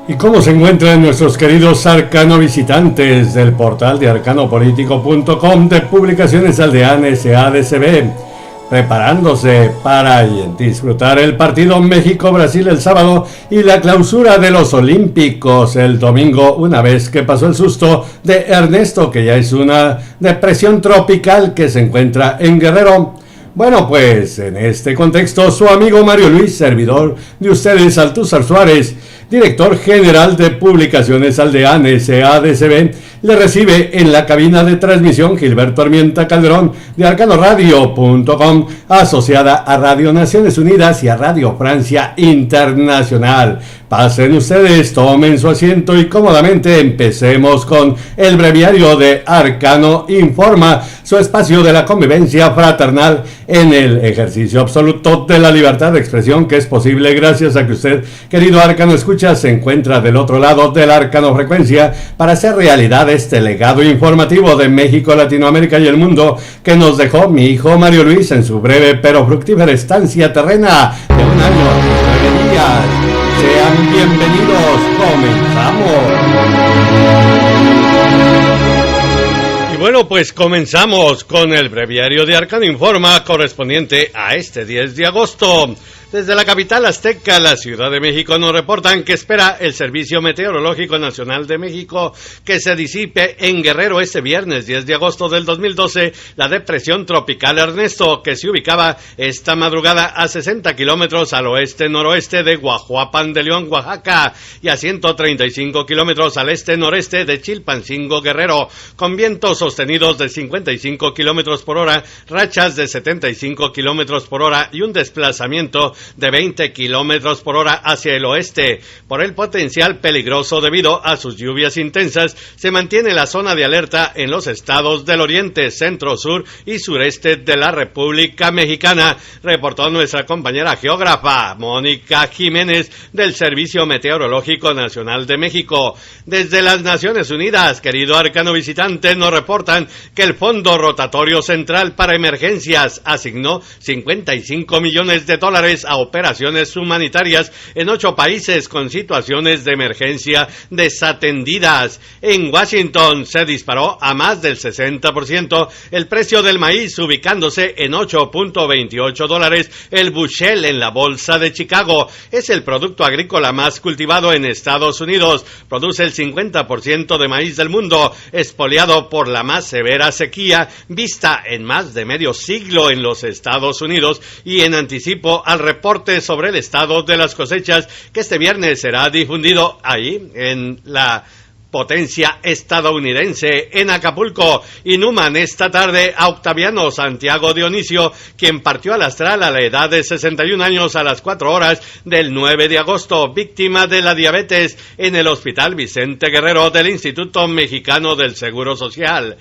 ¿Y cómo se encuentran nuestros queridos arcano visitantes del portal de arcanopolitico.com de Publicaciones Aldeanas SADCB? Preparándose para disfrutar el partido México-Brasil el sábado y la clausura de los Olímpicos el domingo, una vez que pasó el susto de Ernesto, que ya es una depresión tropical que se encuentra en Guerrero. Bueno, pues en este contexto, su amigo Mario Luis, servidor de ustedes, Altúzar Suárez, director general de Publicaciones Aldeanas SADCB, le recibe en la cabina de transmisión Gilberto Armienta Calderón de arcanoradio.com, asociada a Radio Naciones Unidas y a Radio Francia Internacional. Pasen ustedes, tomen su asiento y cómodamente empecemos con el breviario de Arcano Informa, su espacio de la convivencia fraternal en el ejercicio absoluto de la libertad de expresión, que es posible gracias a que usted, querido Arcano Escucha, se encuentra del otro lado de la Arcano Frecuencia para hacer realidad este legado informativo de México, Latinoamérica y el mundo que nos dejó mi hijo Mario Luis en su breve pero fructífera estancia terrena de 1 año y 9 días. Sean bienvenidos, comenzamos. Y bueno, pues comenzamos con el breviario de Arcano Informa correspondiente a este 10 de agosto. Desde la capital azteca, la Ciudad de México, nos reportan que espera el Servicio Meteorológico Nacional de México que se disipe en Guerrero este viernes 10 de agosto del 2012 la depresión tropical Ernesto, que se ubicaba esta madrugada a 60 kilómetros al oeste-noroeste de Guajuapan de León, Oaxaca, y a 135 kilómetros al este-noreste de Chilpancingo, Guerrero, con vientos sostenidos de 55 kilómetros por hora, rachas de 75 kilómetros por hora y un desplazamiento de 20 kilómetros por hora hacia el oeste. Por el potencial peligroso debido a sus lluvias intensas, se mantiene la zona de alerta en los estados del oriente, centro, sur y sureste de la República Mexicana, reportó nuestra compañera geógrafa Mónica Jiménez del Servicio Meteorológico Nacional de México. Desde las Naciones Unidas, querido arcano visitante, nos reportan que el Fondo Rotatorio Central para Emergencias asignó $55 millones a operaciones humanitarias en 8 países con situaciones de emergencia desatendidas. En Washington se disparó a más del 60% el precio del maíz, ubicándose en $8.28 el bushel en la bolsa de Chicago. Es el producto agrícola más cultivado en Estados Unidos. Produce el 50% de maíz del mundo, expoliado por la más severa sequía vista en más de medio siglo en los Estados Unidos, y en anticipo al reporte sobre el estado de las cosechas que este viernes será difundido ahí en la potencia estadounidense en Acapulco. Inhuman esta tarde a Octaviano Santiago Dionisio, quien partió al astral a la edad de 61 años a las 4 horas del 9 de agosto, víctima de la diabetes en el Hospital Vicente Guerrero del Instituto Mexicano del Seguro Social.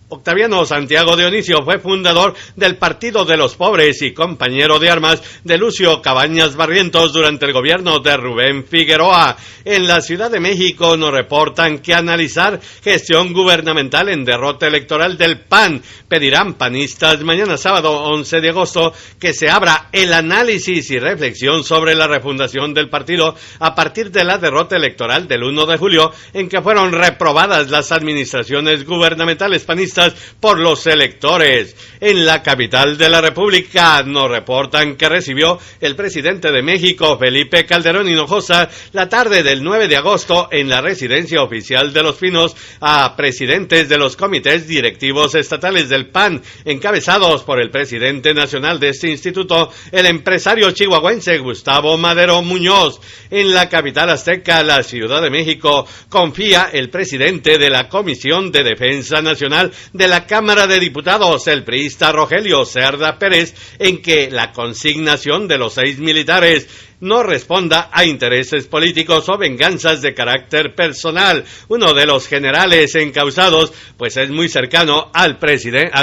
Octaviano Santiago Dionisio fue fundador del Partido de los Pobres y compañero de armas de Lucio Cabañas Barrientos durante el gobierno de Rubén Figueroa. En la Ciudad de México nos reportan que analizar gestión gubernamental en derrota electoral del PAN. Pedirán panistas mañana sábado 11 de agosto que se abra el análisis y reflexión sobre la refundación del partido a partir de la derrota electoral del 1 de julio, en que fueron reprobadas las administraciones gubernamentales panistas por los electores. En la capital de la República nos reportan que recibió el presidente de México, Felipe Calderón Hinojosa, la tarde del 9 de agosto en la residencia oficial de Los Pinos a presidentes de los comités directivos estatales del PAN, encabezados por el presidente nacional de este instituto, el empresario chihuahuense Gustavo Madero Muñoz. En la capital azteca, la Ciudad de México, confía el presidente de la Comisión de Defensa Nacional de la Cámara de Diputados, el priista Rogelio Cerda Pérez, en que la consignación de los 6 militares no responda a intereses políticos o venganzas de carácter personal. Uno de los generales encausados, pues es muy cercano al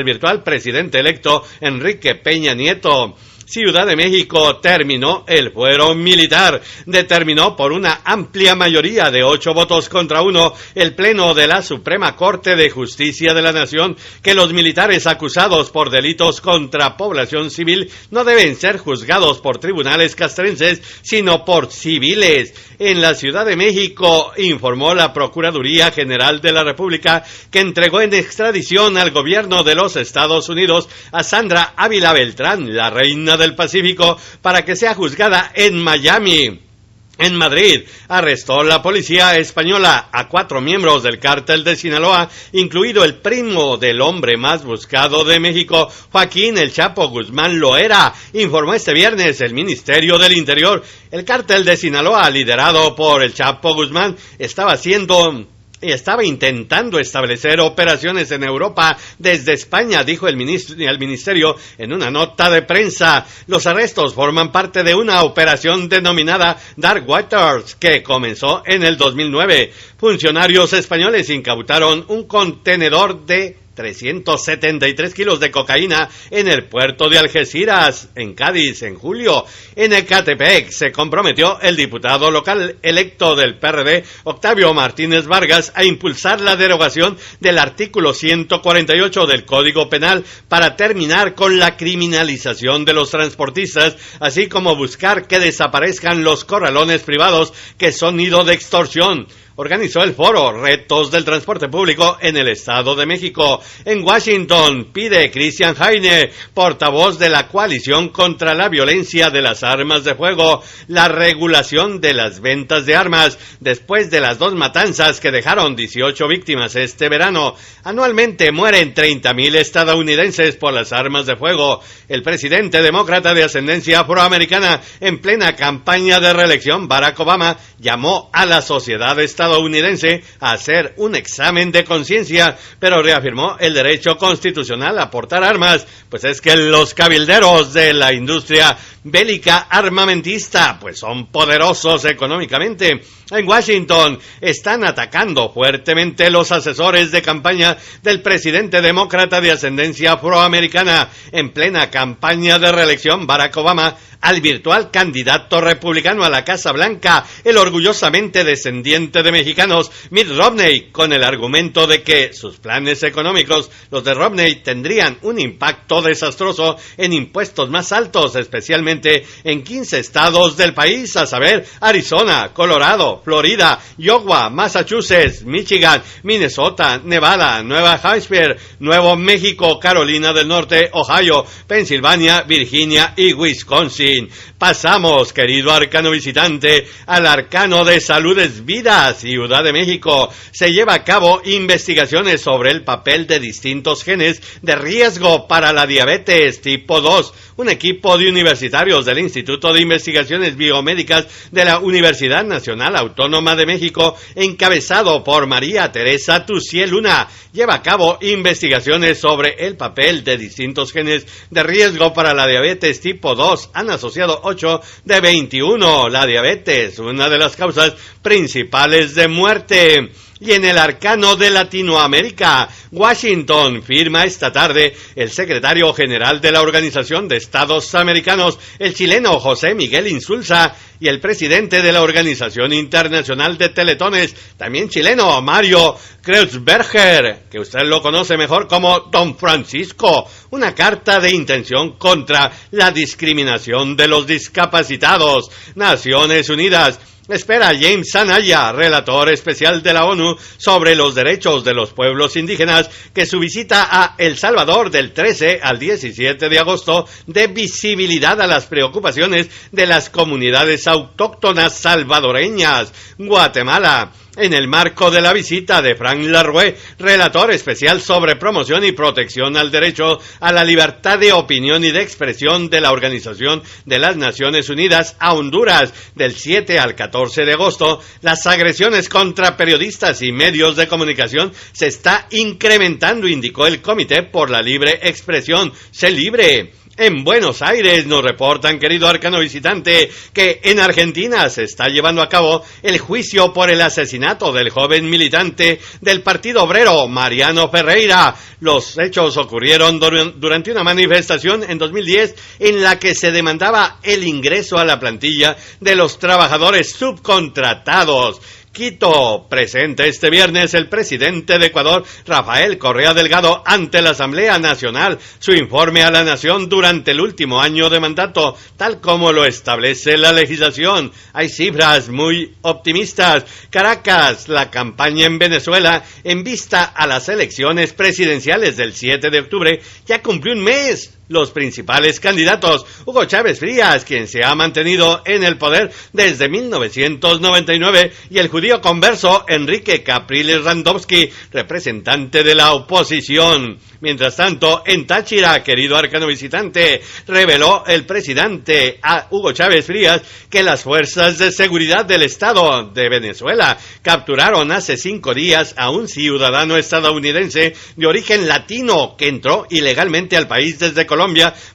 virtual presidente electo Enrique Peña Nieto. Ciudad de México terminó el fuero militar. Determinó por una amplia mayoría de 8 votos contra 1 el Pleno de la Suprema Corte de Justicia de la Nación que los militares acusados por delitos contra población civil no deben ser juzgados por tribunales castrenses, sino por civiles. En la Ciudad de México informó la Procuraduría General de la República que entregó en extradición al gobierno de los Estados Unidos a Sandra Ávila Beltrán, la reina del Pacífico, para que sea juzgada en Miami. En Madrid, arrestó la policía española a 4 miembros del cártel de Sinaloa, incluido el primo del hombre más buscado de México, Joaquín El Chapo Guzmán Loera, informó este viernes el Ministerio del Interior. El cártel de Sinaloa, liderado por El Chapo Guzmán, estaba intentando establecer operaciones en Europa desde España, dijo el ministerio en una nota de prensa. Los arrestos forman parte de una operación denominada Dark Waters, que comenzó en el 2009. Funcionarios españoles incautaron un contenedor de 373 kilos de cocaína en el puerto de Algeciras, en Cádiz, en julio. En Ecatepec se comprometió el diputado local electo del PRD, Octavio Martínez Vargas, a impulsar la derogación del artículo 148 del Código Penal para terminar con la criminalización de los transportistas, así como buscar que desaparezcan los corralones privados que son nido de extorsión. Organizó el foro Retos del Transporte Público en el Estado de México. En Washington pide Christian Heine, portavoz de la Coalición contra la Violencia de las Armas de Fuego, la regulación de las ventas de armas después de las 2 matanzas que dejaron 18 víctimas este verano. Anualmente mueren 30,000 estadounidenses por las armas de fuego. El presidente demócrata de ascendencia afroamericana en plena campaña de reelección, Barack Obama, llamó a la sociedad estadounidense a hacer un examen de conciencia, pero reafirmó el derecho constitucional a portar armas, pues es que los cabilderos de la industria bélica armamentista pues son poderosos económicamente. En Washington están atacando fuertemente los asesores de campaña del presidente demócrata de ascendencia afroamericana en plena campaña de reelección, Barack Obama, al virtual candidato republicano a la Casa Blanca, el orgullosamente descendiente de mexicanos, Mitt Romney, con el argumento de que sus planes económicos, los de Romney, tendrían un impacto desastroso en impuestos más altos, especialmente en 15 estados del país, a saber, Arizona, Colorado, Florida, Iowa, Massachusetts, Michigan, Minnesota, Nevada, Nueva Hampshire, Nuevo México, Carolina del Norte, Ohio, Pensilvania, Virginia y Wisconsin. Pasamos, querido arcano visitante, al arcano de Salud es Vida, Ciudad de México. Se lleva a cabo investigaciones sobre el papel de distintos genes de riesgo para la diabetes tipo 2. Un equipo de universitarios del Instituto de Investigaciones Biomédicas de la Universidad Nacional Autónoma de México, encabezado por María Teresa Tuciel Luna, lleva a cabo investigaciones sobre el papel de distintos genes de riesgo para la diabetes tipo 2. Han asociado 8 de 21. La diabetes, una de las causas principales de muerte. Y en el arcano de Latinoamérica, Washington firma esta tarde el secretario general de la Organización de Estados Americanos, el chileno José Miguel Insulza, y el presidente de la Organización Internacional de Teletones, también chileno, Mario Kreuzberger, que usted lo conoce mejor como Don Francisco, una carta de intención contra la discriminación de los discapacitados. Naciones Unidas espera a James Anaya, relator especial de la ONU sobre los derechos de los pueblos indígenas, que su visita a El Salvador del 13 al 17 de agosto dé visibilidad a las preocupaciones de las comunidades autóctonas salvadoreñas. Guatemala, en el marco de la visita de Frank Larue, relator especial sobre promoción y protección al derecho a la libertad de opinión y de expresión de la Organización de las Naciones Unidas a Honduras del 7 al 14 de agosto, las agresiones contra periodistas y medios de comunicación se está incrementando, indicó el Comité por la Libre Expresión, CELIBRE. En Buenos Aires nos reportan, querido arcano visitante, que en Argentina se está llevando a cabo el juicio por el asesinato del joven militante del Partido Obrero, Mariano Ferreira. Los hechos ocurrieron durante una manifestación en 2010 en la que se demandaba el ingreso a la plantilla de los trabajadores subcontratados. Quito, presente este viernes el presidente de Ecuador, Rafael Correa Delgado, ante la Asamblea Nacional, su informe a la nación durante el último año de mandato, tal como lo establece la legislación. Hay cifras muy optimistas. Caracas, la campaña en Venezuela, en vista a las elecciones presidenciales del 7 de octubre, ya cumplió un mes. Los principales candidatos, Hugo Chávez Frías, quien se ha mantenido en el poder desde 1999, y el judío converso Enrique Capriles Randowski, representante de la oposición. Mientras tanto, en Táchira, querido arcano visitante, reveló el presidente Hugo Chávez Frías que las fuerzas de seguridad del Estado de Venezuela capturaron hace 5 días a un ciudadano estadounidense de origen latino que entró ilegalmente al país desde Colombia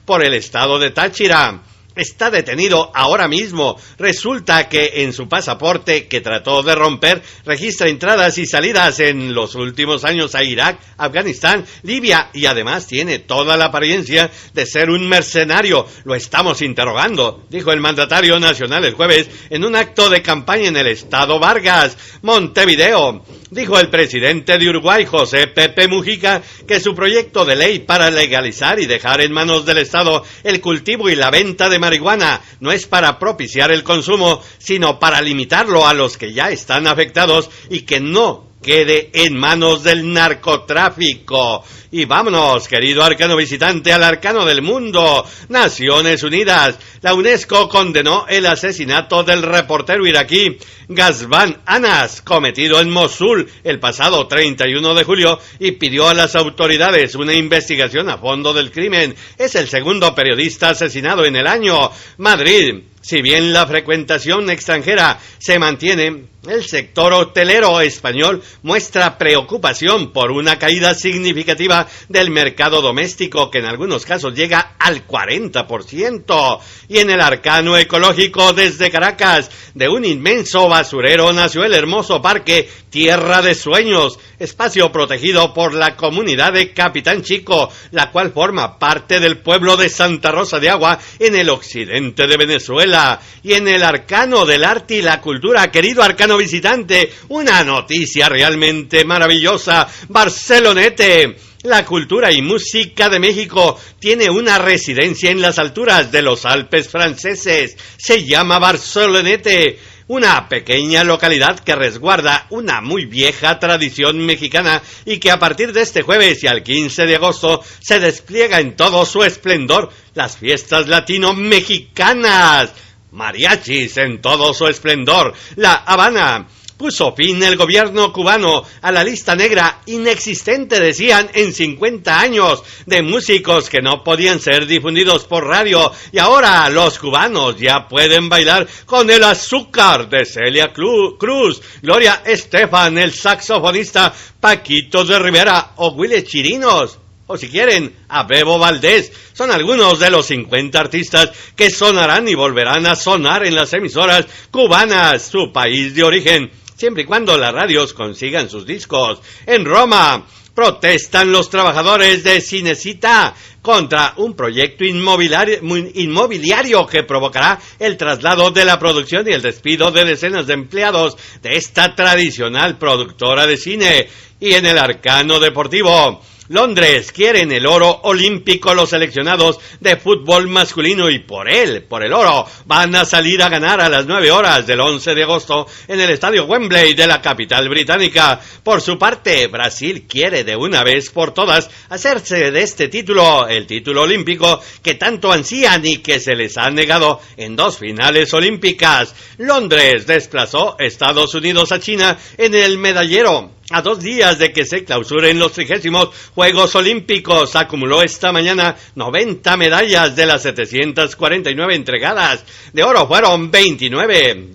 por el estado de Táchira. Está detenido ahora mismo. Resulta que en su pasaporte, que trató de romper, registra entradas y salidas en los últimos años a Irak, Afganistán, Libia, y además tiene toda la apariencia de ser un mercenario. Lo estamos interrogando, dijo el mandatario nacional el jueves en un acto de campaña en el estado Vargas, Montevideo. Dijo el presidente de Uruguay, José Pepe Mujica, que su proyecto de ley para legalizar y dejar en manos del Estado el cultivo y la venta de marihuana no es para propiciar el consumo, sino para limitarlo a los que ya están afectados y que no quede en manos del narcotráfico. Y vámonos, querido arcano visitante, al arcano del mundo. Naciones Unidas. La UNESCO condenó el asesinato del reportero iraquí Ghazvan Anas, cometido en Mosul el pasado 31 de julio, y pidió a las autoridades una investigación a fondo del crimen. Es el segundo periodista asesinado en el año. Madrid. Si bien la frecuentación extranjera se mantiene, el sector hotelero español muestra preocupación por una caída significativa del mercado doméstico, que en algunos casos llega al 40%. Y en el arcano ecológico, desde Caracas, de un inmenso basurero nació el hermoso parque Tierra de Sueños, espacio protegido por la comunidad de Capitán Chico, la cual forma parte del pueblo de Santa Rosa de Agua, en el occidente de Venezuela. Y en el arcano del arte y la cultura, querido arcano visitante, una noticia realmente maravillosa. Barcelonete. La cultura y música de México tiene una residencia en las alturas de los Alpes franceses. Se llama Barcelonete, una pequeña localidad que resguarda una muy vieja tradición mexicana y que a partir de este jueves y al 15 de agosto se despliega en todo su esplendor las fiestas latino-mexicanas. Mariachis en todo su esplendor. La Habana. Puso fin el gobierno cubano a la lista negra inexistente, decían, en 50 años, de músicos que no podían ser difundidos por radio, y ahora los cubanos ya pueden bailar con el azúcar de Celia Cruz, Gloria Estefan, el saxofonista Paquito de Rivera o Willy Chirinos. O si quieren, a Bebo Valdés. Son algunos de los 50 artistas que sonarán y volverán a sonar en las emisoras cubanas, su país de origen, siempre y cuando las radios consigan sus discos. En Roma, protestan los trabajadores de Cinecittà contra un proyecto inmobiliario que provocará el traslado de la producción y el despido de decenas de empleados de esta tradicional productora de cine. Y en el arcano deportivo, Londres, quieren el oro olímpico los seleccionados de fútbol masculino, y por el oro van a salir a ganar a las 9 horas del 11 de agosto en el estadio Wembley de la capital británica. Por su parte, Brasil quiere de una vez por todas hacerse de este título, el título olímpico que tanto ansían y que se les ha negado en 2 finales olímpicas. Londres desplazó Estados Unidos a China en el medallero. A 2 días de que se clausuren los 30º Juegos Olímpicos, acumuló esta mañana 90 medallas de las 749 entregadas. De oro fueron 29,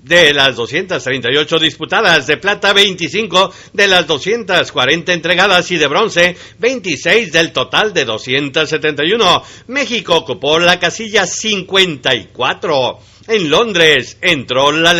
de las 238 disputadas, de plata 25 de las 240 entregadas y de bronce 26 del total de 271. México ocupó la casilla 54. En Londres entró a la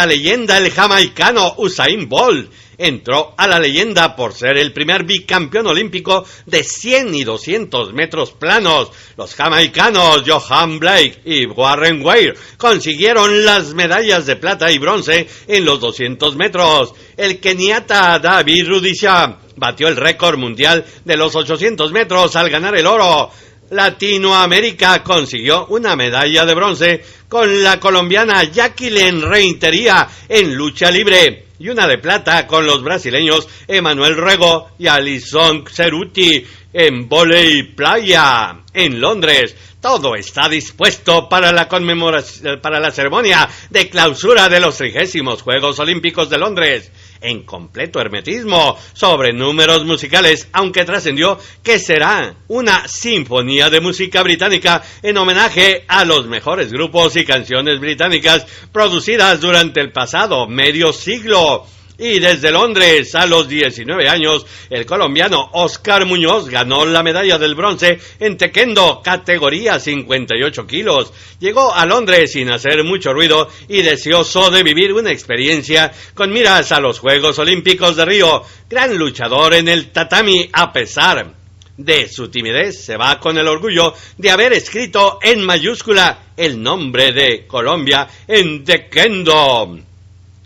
leyenda el jamaicano Usain Bolt. Entró a la leyenda por ser el primer bicampeón olímpico de 100 y 200 metros planos. Los jamaicanos Johan Blake y Warren Weir consiguieron las medallas de plata y bronce en los 200 metros. El keniata David Rudisha batió el récord mundial de los 800 metros al ganar el oro. Latinoamérica consiguió una medalla de bronce con la colombiana Jacqueline Reintería en lucha libre y una de plata con los brasileños Emanuel Rego y Alison Ceruti en vóley playa. En Londres todo está dispuesto para la conmemoración, para la ceremonia de clausura de los 30 Juegos Olímpicos de Londres, en completo hermetismo sobre números musicales, aunque trascendió que será una sinfonía de música británica en homenaje a los mejores grupos y canciones británicas producidas durante el pasado medio siglo. Y desde Londres, a los 19 años, el colombiano Oscar Muñoz ganó la medalla del bronce en taekwondo, categoría 58 kilos. Llegó a Londres sin hacer mucho ruido y deseoso de vivir una experiencia con miras a los Juegos Olímpicos de Río. Gran luchador en el tatami, a pesar de su timidez, se va con el orgullo de haber escrito en mayúscula el nombre de Colombia en taekwondo.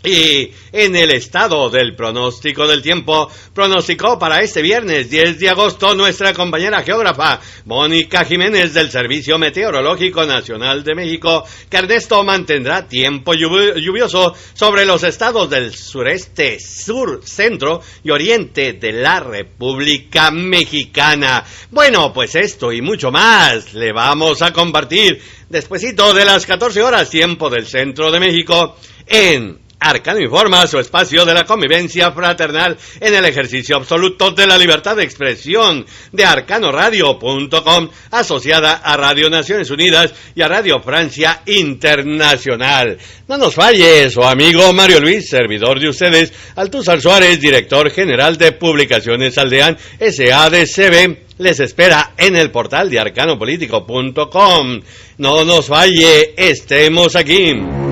Y en el estado del pronóstico del tiempo, pronosticó para este viernes 10 de agosto nuestra compañera geógrafa Mónica Jiménez del Servicio Meteorológico Nacional de México, que Ernesto mantendrá tiempo lluvioso sobre los estados del sureste, sur, centro y oriente de la República Mexicana. Bueno, pues esto y mucho más le vamos a compartir despuesito de las 14 horas, tiempo del centro de México, en Arcano Informa, su espacio de la convivencia fraternal en el ejercicio absoluto de la libertad de expresión, de arcanoradio.com, asociada a Radio Naciones Unidas y a Radio Francia Internacional. No nos falle su amigo Mario Luis, servidor de ustedes, Altúzar Suárez, director general de Publicaciones Aldean SADCB, les espera en el portal de arcanopolitico.com. No nos falle, estemos aquí.